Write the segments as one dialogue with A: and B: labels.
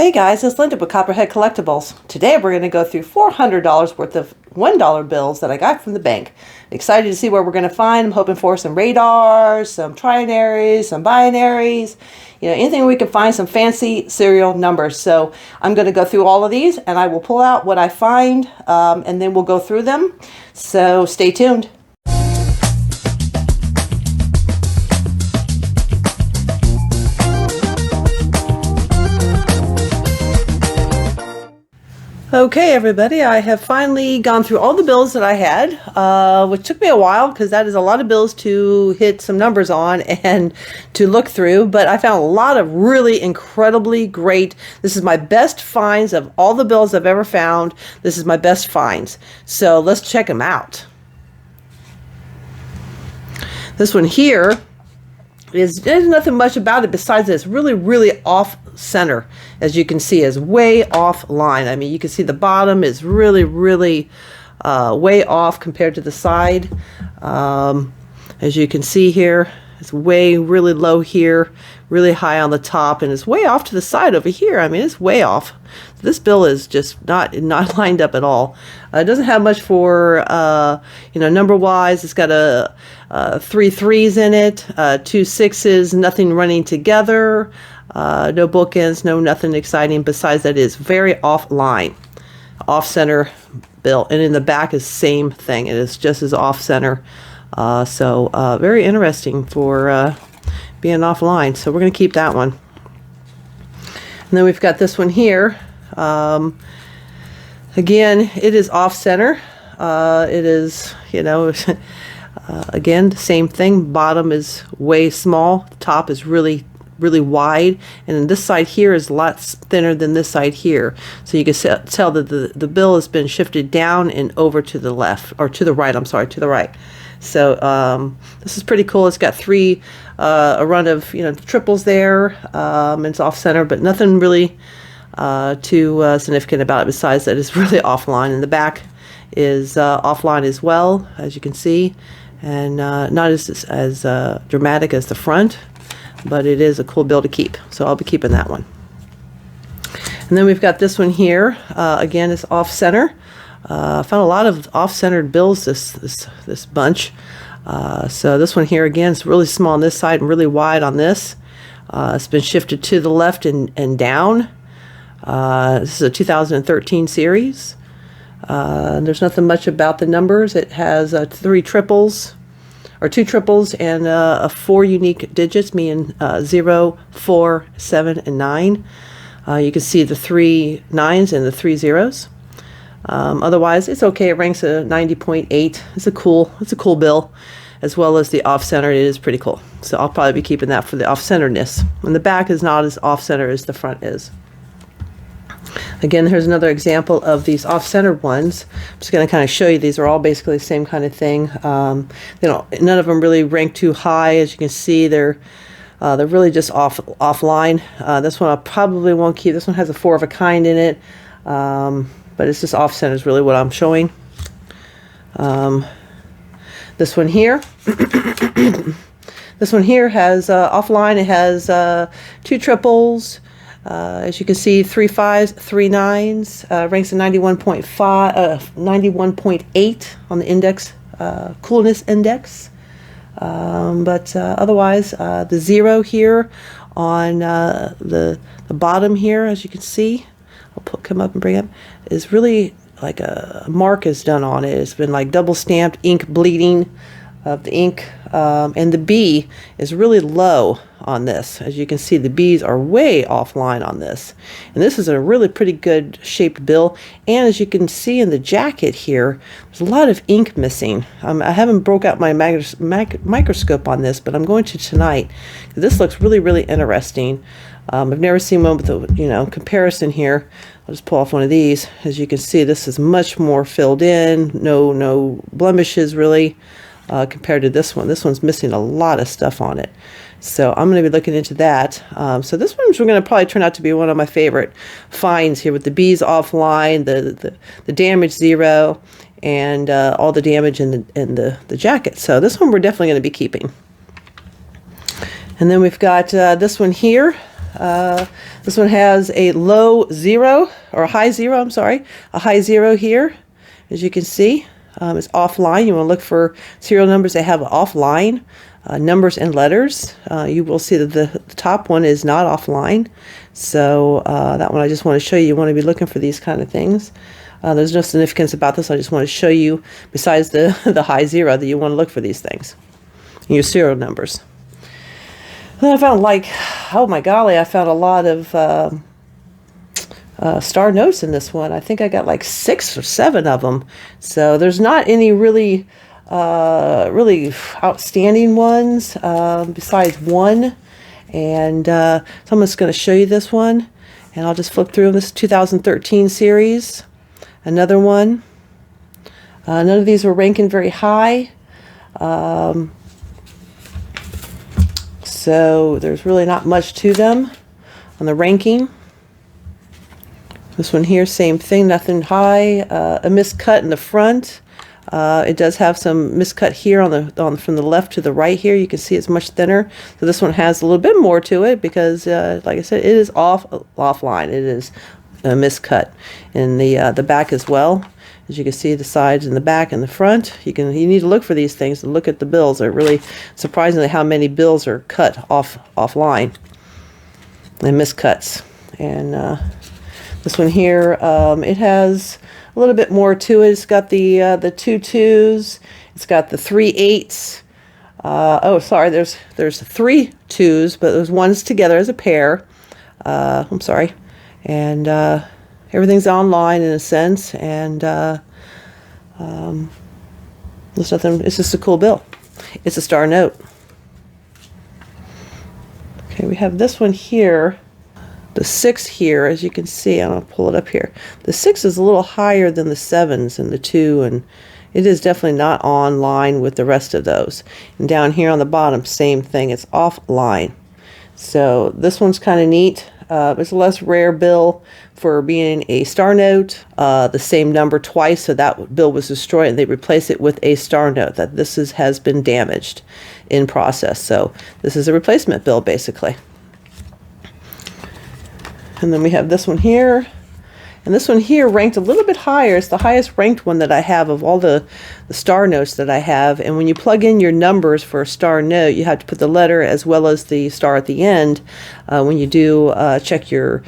A: Hey guys, it's Linda with Copperhead Collectibles. Today we're going to go through $400 worth of $1 bills that I got from the bank. Excited to see what we're going to find. I'm hoping for some radars, some trinaries, some binaries, anything we can find, some fancy serial numbers. So I'm going to go through all of these and I will pull out what I find and then we'll go through them. So stay tuned. Okay, everybody, I have finally gone through all the bills that I had, which took me a while because that is a lot of bills to hit some numbers on and to look through, but I found a lot of really incredibly great. This is my best finds of all the bills I've ever found. This is my best finds. So let's check them out. This one here there's nothing much about it besides it's really off center. As you can see, is way off line. I mean, you can see the bottom is really way off compared to the side. As you can see here, it's really low here, really high on the top, and it's way off to the side over here. I mean, it's way off. This bill is just not lined up at all. It doesn't have much for number wise. It's got three threes in it, two sixes, nothing running together, no bookends, no nothing exciting. Besides that, is very off line, off center bill, and in the back is same thing. It is just as off center. So very interesting for being offline. So we're going to keep that one. And then we've got this one here. Again, it is off center. It is, again, the same thing. Bottom is way small. Top is really wide. And then this side here is a lot thinner than this side here. So you can tell that the bill has been shifted down and over to the left, or to the right, I'm sorry, to the right. So this is pretty cool. It's got a run of triples there, and it's off center, but nothing really too significant about it besides that it's really offline. And the back is offline as well, as you can see, and not as dramatic as the front, but it is a cool bill to keep. So I'll be keeping that one. And then we've got this one here. Again, it's off center. I found a lot of off-centered bills this bunch. So this one here again is really small on this side and really wide on this. It's been shifted to the left and down. This is a 2013 series. There's nothing much about the numbers. It has two triples and 4 unique digits, meaning 0, 4, 7, and 9. You can see the 3 9s and the 3 zeros. Otherwise, it's okay. It ranks a 90.8. It's a cool bill, as well as the off-center. It is pretty cool. So I'll probably be keeping that for the off-centeredness. And the back is not as off-center as the front is. Again, here's another example of these off-centered ones. I'm just going to kind of show you. These are all basically the same kind of thing. None of them really rank too high. As you can see, they're really just offline. This one I probably won't keep. This one has a 4 of a kind in it. But it's just off-center is really what I'm showing. This one here, this one here has offline. It has 2 triples. As you can see, 3 5s, 3 9s. Ranks a 91.8 on the index, coolness index. But otherwise, the 0 here on the bottom here, as you can see. I'll come up and bring up, is really like a mark is done on it. It's been like double stamped, ink bleeding of the ink, and the B is really low on this. As you can see, the B's are way offline on this, and this is a really pretty good shaped bill. And as you can see in the jacket here, there's a lot of ink missing. I haven't broke out my microscope on this, but I'm going to tonight. This looks really interesting. I've never seen one with a comparison here. I'll just pull off one of these. As you can see, this is much more filled in, no blemishes really, compared to this one. This one's missing a lot of stuff on it. So I'm going to be looking into that. So this one's going to probably turn out to be one of my favorite finds here, with the B's offline, the damage 0, and all the damage in the jacket. So this one we're definitely going to be keeping. And then we've got this one here. This one has a low zero, or a high zero, I'm sorry. A high zero here, as you can see. It's offline. You want to look for serial numbers that have offline numbers and letters. You will see that the top one is not offline. So that one I just want to show you. You want to be looking for these kind of things. There's no significance about this. I just want to show you, besides the high zero, that you want to look for these things. Your serial numbers. Then I found, like, oh my golly, I found a lot of star notes in this one. I think I got like 6 or 7 of them. So there's not any really outstanding ones besides one. And so I'm just going to show you this one, and I'll just flip through this 2013 series. Another one. None of these were ranking very high. So there's really not much to them on the ranking. This one here, same thing, nothing high. A miscut in the front. It does have some miscut here from the left to the right here. You can see it's much thinner. So this one has a little bit more to it because, like I said, it is offline. It is a miscut in the back as well. As you can see, the sides and the back and the front. You need to look for these things and look at the bills. They're really surprisingly how many bills are cut offline and miscuts. And this one here, it has a little bit more to it. It's got the 2 2s. It's got the 3 8s. Oh, sorry. There's 3 2s, but there's ones together as a pair. I'm sorry. And everything's online in a sense. And there's nothing. It's just a cool bill. It's a star note. Okay, we have this one here. The 6 here, as you can see, I'm going to pull it up here. The 6 is a little higher than the 7s and the 2, and it is definitely not online with the rest of those. And down here on the bottom, same thing. It's offline. So this one's kind of neat. It's a less rare bill for being a star note. The same number twice, so that bill was destroyed, and they replaced it with a star note. That this has been damaged in process. So this is a replacement bill, basically. And then we have this one here. And this one here ranked a little bit higher. It's the highest ranked one that I have of all the star notes that I have. And when you plug in your numbers for a star note, you have to put the letter as well as the star at the end when you do check your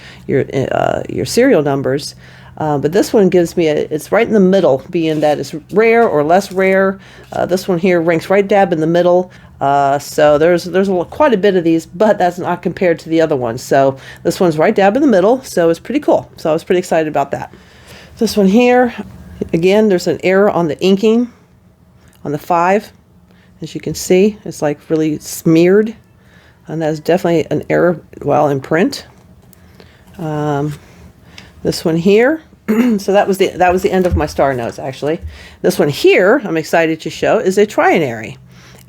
A: serial numbers. But this one gives me it's right in the middle, being that it's rare or less rare. This one here ranks right dab in the middle. So there's quite a bit of these, but that's not compared to the other ones. So this one's right dab in the middle, so it's pretty cool. So I was pretty excited about that. This one here, again, there's an error on the inking on the 5. As you can see, it's like really smeared, and that's definitely an error while in print. This one here. So that was the end of my star notes, actually. This one here, I'm excited to show, is a trinary.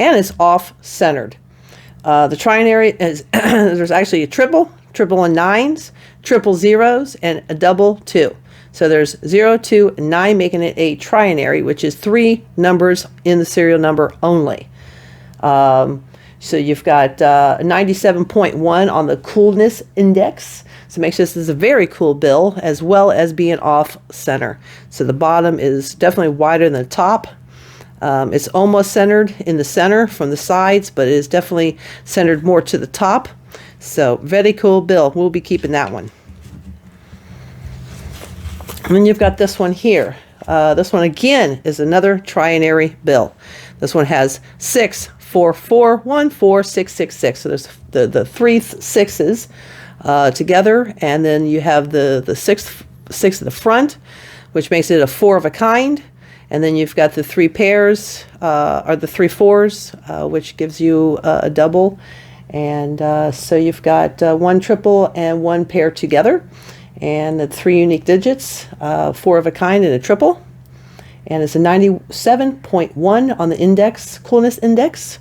A: And it's off-centered. The trinary is, there's actually a triple and 9s, triple 0s, and a double 2. So there's 0, 2, and 9, making it a trinary, which is 3 numbers in the serial number only. So you've got 97.1 on the coolness index. So it makes this is a very cool bill, as well as being off-center. So the bottom is definitely wider than the top. It's almost centered in the center from the sides, but it is definitely centered more to the top. So very cool bill. We'll be keeping that one. And then you've got this one here. This one again is another trinary bill. This one has 6, 4, 4, 1, 4, 6, 6, 6. So there's the 3 6s together, and then you have the 6 at the front, which makes it a 4 of a kind. And then you've got the 3 pairs, or the 3 4s, which gives you a double. And so you've got 1 triple and 1 pair together. And the 3 unique digits, 4 of a kind and a triple. And it's a 97.1 on the index, coolness index.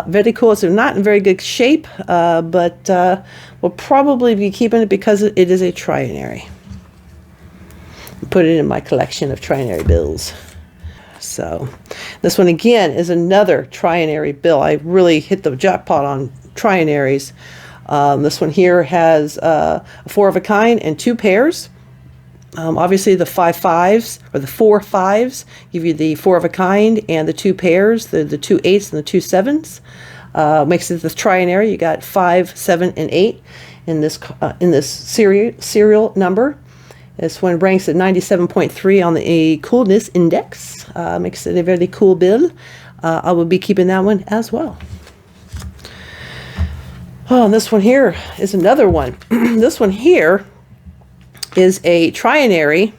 A: Very cool. It's not in very good shape, but we'll probably be keeping it because it is a trinary. Put it in my collection of trinary bills. So this one again is another trinary bill. I really hit the jackpot on trinaries. This one here has a 4 of a kind and 2 pairs. Obviously the 5 5s, or the 4 5s, give you the 4 of a kind and the 2 pairs, the 2 8s and the 2 7s. Makes it the trinary. You got 5, 7, and 8 in this serial number. This one ranks at 97.3 on the coolness index. Makes it a very cool bill. I will be keeping that one as well. Oh, and this one here is another one. This one here is a trinary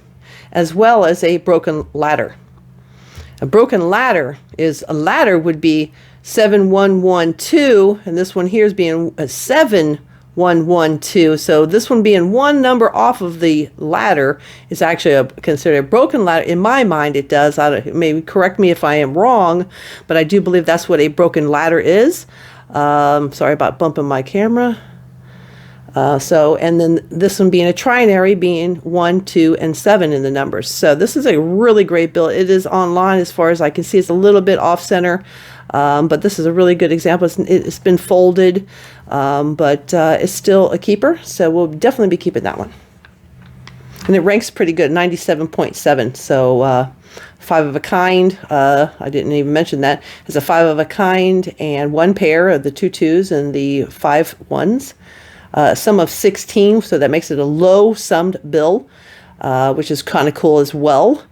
A: as well as a broken ladder. A broken ladder is, a ladder would be 7 1 1 2, and this one here is being a 7 1 1 2. So this one being one number off of the ladder is actually considered a broken ladder. In my mind, it does. Maybe correct me if I am wrong, but I do believe that's what a broken ladder is. Sorry about bumping my camera. And then this one being a trinary, being 1, 2, and 7 in the numbers. So this is a really great bill. It is online as far as I can see. It's a little bit off center, but this is a really good example. It's been folded, but it's still a keeper. So we'll definitely be keeping that one. And it ranks pretty good, 97.7. So 5 of a kind, I didn't even mention that, is a 5 of a kind and 1 pair of the 2 2s and the 5 1s. Sum of 16, so that makes it a low summed bill, which is kind of cool as well.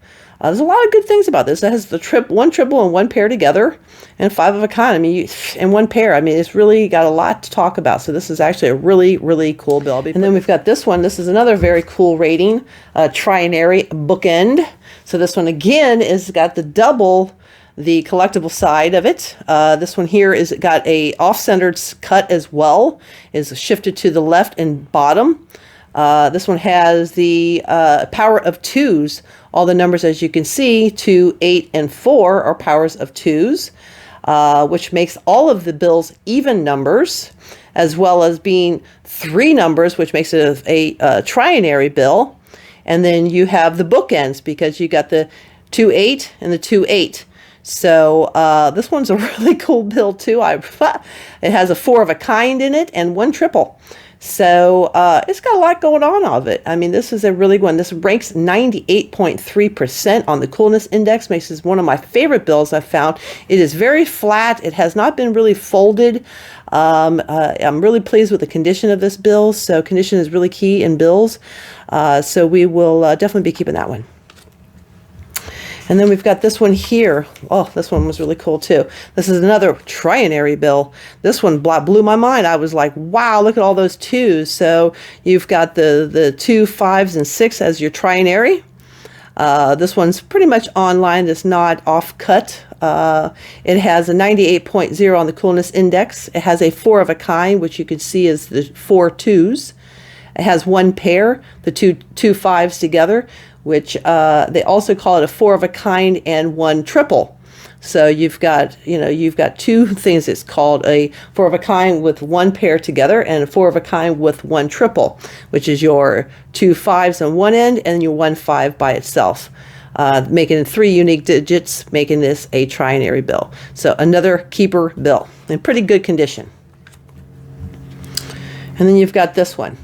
A: There's a lot of good things about this. It has the one triple and 1 pair together, and 5 of a kind. I mean, and 1 pair. I mean, it's really got a lot to talk about. So this is actually a really, really cool bill. And then we've got this one. This is another very cool rating, Trinary Bookend. So this one again is got the double the collectible side of it. This one here is got a off-centered cut as well, is shifted to the left and bottom. This one has the power of 2s. All the numbers, as you can see, 2, 8, and 4 are powers of 2s, which makes all of the bills even numbers, as well as being 3 numbers, which makes it a trinary bill. And then you have the bookends, because you got the 2 8 and the 2 8. So this one's a really cool bill too. It has a 4 of a kind in it and 1 triple. So it's got a lot going on of it. I mean, this is a really good one. This ranks 98.3% on the coolness index. Makes it one of my favorite bills I've found. It is very flat. It has not been really folded. I'm really pleased with the condition of this bill. So condition is really key in bills. So we will definitely be keeping that one. And then we've got this one here. Oh, this one was really cool too. This is another trinary bill. This one blew my mind. I was like, wow, look at all those 2s. So you've got the 2 5s and 6 as your trinary. This one's pretty much online. It's not off-cut. It has a 98.0 on the coolness index. It has a 4 of a kind, which you can see is the 4 2s. It has 1 pair, the two 5s together, which they also call it a 4 of a kind and 1 triple. So you've got 2 things. It's called a 4 of a kind with 1 pair together, and a 4 of a kind with 1 triple, which is your 2 5s on one end and your 1 5 by itself, making 3 unique digits, making this a trinary bill. So another keeper bill in pretty good condition. And then you've got this one.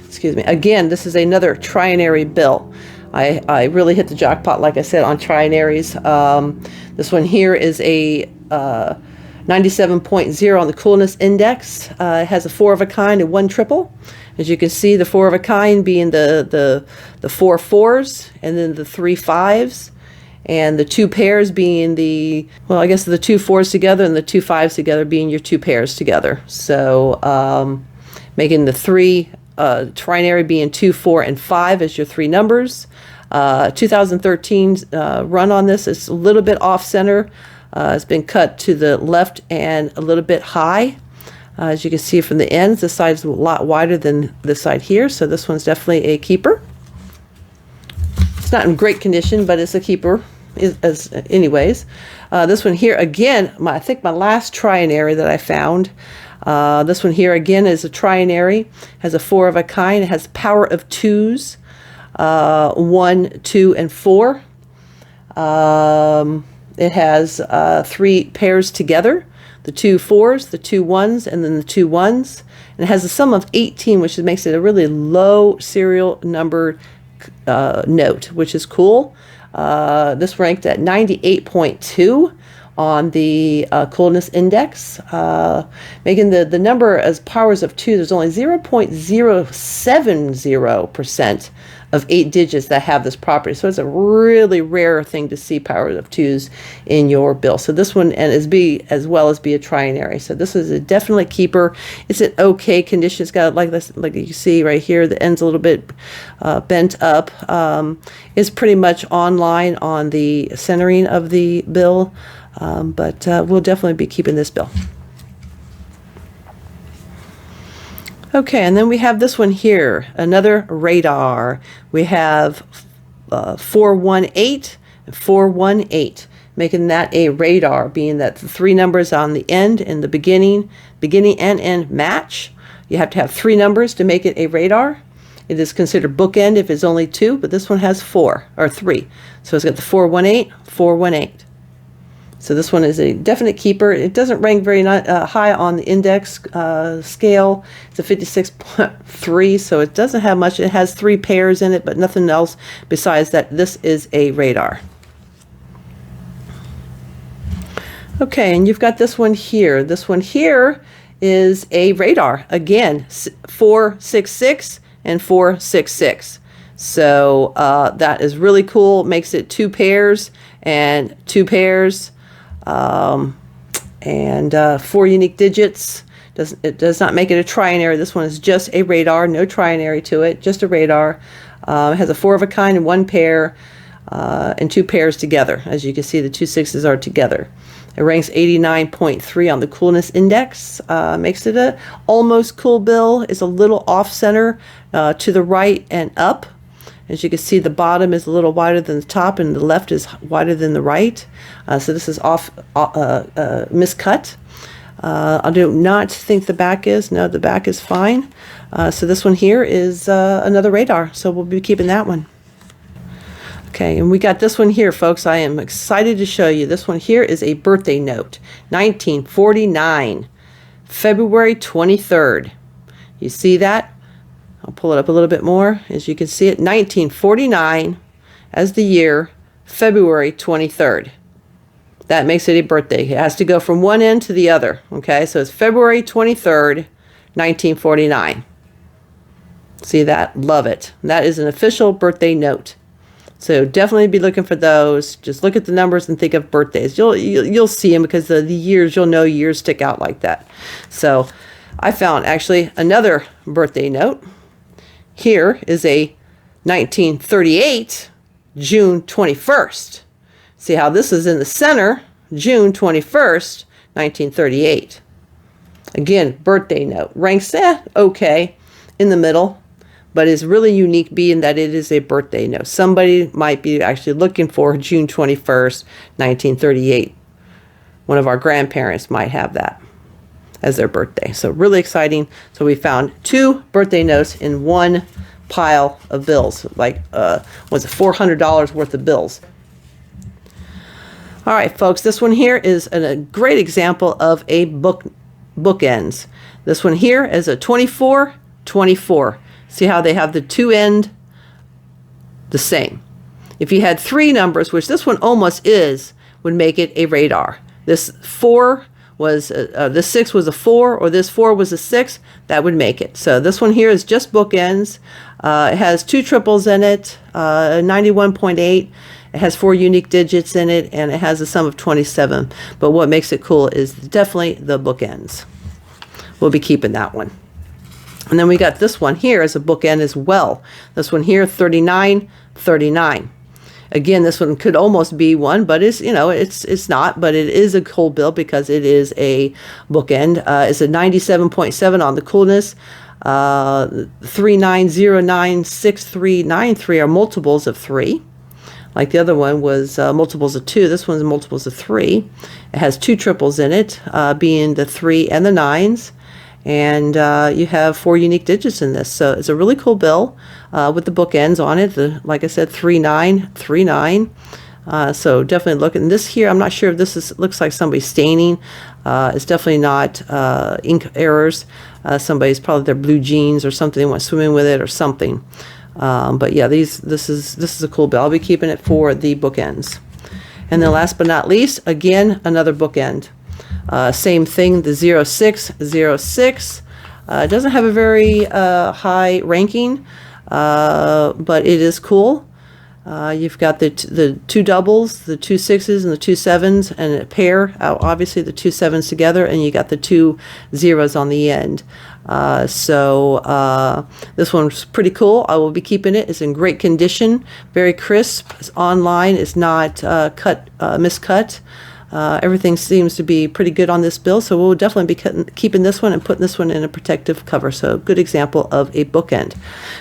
A: Excuse me. Again, this is another trinary bill. I really hit the jackpot, like I said, on trinaries. This one here is a 97.0 on the coolness index. It has a 4 of a kind and 1 triple. As you can see, the 4 of a kind being the 4 4s, and then the 3 5s, and the 2 pairs being the 2 4s together and the 2 5s together being your 2 pairs together. So making the 3 trinary being 2, 4, and 5 as your 3 numbers. 2013 run on this is a little bit off center. It's been cut to the left and a little bit high. As you can see from the ends, this side's a lot wider than this side here, so this one's definitely a keeper. It's not in great condition, but it's a keeper anyways. This one here, again, I think my last trinary that I found. This one here again is a trinary, has a 4 of a kind. It has the power of 2s, 1, 2, and 4. It has 3 pairs together. the 2 4s, the 2 1s, and then the 2 1s. And it has a sum of 18, which makes it a really low serial number note, which is cool. This ranked at 98.2 on the coolness index, making the number as powers of 2. There's only 0.070% of 8 digits that have this property. So it's a really rare thing to see powers of 2s in your bill. So this one and is B as well as be a trinary. So this is a definitely keeper. It's an okay condition. It's got like this, like you see right here, the end's a little bit bent up. It's pretty much online on the centering of the bill, but we'll definitely be keeping this bill. Okay, and then we have this one here, another radar. We have 418 and 418, making that a radar, being that the 3 numbers on the end and the beginning and end match. You have to have 3 numbers to make it a radar. It is considered bookend if it's only 2, but this one has 4 or 3. So it's got the 418, 418. So this one is a definite keeper. It doesn't rank very high on the index scale. It's a 56.3, so it doesn't have much. It has 3 pairs in it, but nothing else besides that. This is a radar. Okay, and you've got this one here. This one here is a radar. Again, 466 and 466. So that is really cool. Makes it 2 pairs and 2 pairs. 4 unique digits. It does not make it a trinary. This one is just a radar, no trinary to it, just a radar. It has a 4 of a kind and 1 pair and 2 pairs together. As you can see, the 2 6s are together. It ranks 89.3 on the coolness index. Makes it a almost cool bill. It's a little off center to the right and up. As you can see, the bottom is a little wider than the top, and the left is wider than the right. So this is miscut. I do not think the back is. No, the back is fine. So this one here is another radar. So we'll be keeping that one. Okay, and we got this one here, folks. I am excited to show you. This one here is a birthday note. 1949, February 23rd. You see that? I'll pull it up a little bit more. As you can see it, 1949 as the year, February 23rd. That makes it a birthday. It has to go from one end to the other. Okay, so it's February 23rd, 1949. See that? Love it. That is an official birthday note. So definitely be looking for those. Just look at the numbers and think of birthdays. You'll see them because the years, you'll know years stick out like that. So I found actually another birthday note. Here is a 1938, June 21st. See how this is in the center, June 21st, 1938. Again, birthday note. Ranks okay in the middle, but is really unique being that it is a birthday note. Somebody might be actually looking for June 21st, 1938. One of our grandparents might have that as their birthday. So really exciting. So we found 2 birthday notes in one pile of bills, like was it $400 worth of bills. All right, folks, this one here is a great example of a bookends. This one here is a 24, 24. See how they have the 2 end the same. If you had 3 numbers, which this one almost is, would make it a radar. This 4 was this 6 was a 4, or this 4 was a 6, that would make it. So this one here is just bookends. It has 2 triples in it, 91.8. It has 4 unique digits in it, and it has a sum of 27. But what makes it cool is definitely the bookends. We'll be keeping that one. And then we got this one here as a bookend as well. This one here, 39, 39. Again, this one could almost be one, but it's, you know, it's not, but it is a cool bill because it is a bookend. It's a 97.7 on the coolness. 39096393 are multiples of 3. Like the other one was multiples of 2. This one's multiples of 3. It has 2 triples in it, being the 3 and the 9s. And you have 4 unique digits in this. So it's a really cool bill with the bookends on it. Like I said, 3939. So definitely look. And this here, I'm not sure if this looks like somebody staining. It's definitely not ink errors. Somebody's probably their blue jeans or something, they went swimming with it or something. But yeah, this is a cool bill. I'll be keeping it for the bookends. And then last but not least, again, another bookend. Same thing, the 0606. It doesn't have a very high ranking, but it is cool. You've got the two doubles, the two sixes and the two sevens, and a pair, obviously the two sevens together, and you got the two zeros on the end. This one's pretty cool. I will be keeping it. It's in great condition, very crisp. It's online. It's not miscut. Everything seems to be pretty good on this bill, so we'll definitely be keeping this one and putting this one in a protective cover. So good example of a bookend.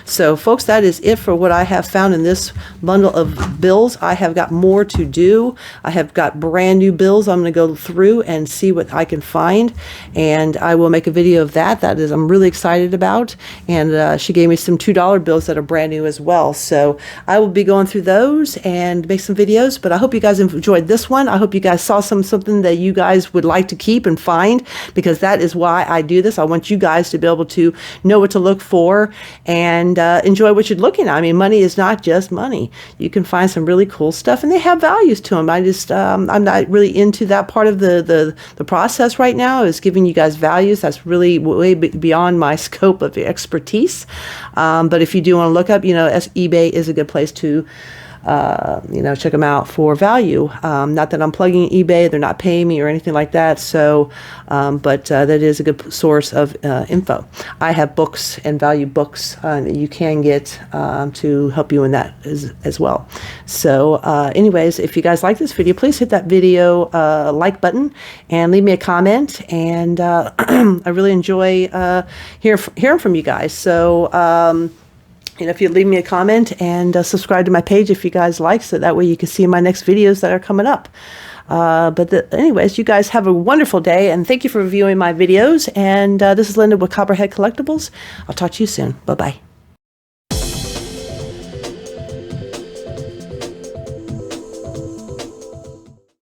A: So folks, that is it for what I have found in this bundle of bills. I have got more to do. I have got brand new bills I'm going to go through and see what I can find, and I will make a video of that. That is, I'm really excited about, and she gave me some $2 bills that are brand new as well. So I will be going through those and make some videos, but I hope you guys enjoyed this one. I hope you guys saw something that you guys would like to keep and find, because that is why I do this. I want you guys to be able to know what to look for and enjoy what you're looking at. I mean, money is not just money. You can find some really cool stuff, and they have values to them. I just I'm not really into that part of the process right now, is giving you guys values. That's really way beyond my scope of expertise. But if you do want to look up, eBay is a good place to check them out for value. Not that I'm plugging eBay, they're not paying me or anything like that. So, but that is a good source of info. I have books and value books that you can get to help you in that as well. So, anyways, if you guys like this video, please hit that video like button and leave me a comment. And I really enjoy hearing from you guys. So, if you leave me a comment and subscribe to my page if you guys like, so that way you can see my next videos that are coming up. Anyways, you guys have a wonderful day, and thank you for viewing my videos. And this is Linda with Copperhead Collectibles. I'll talk to you soon. Bye-bye.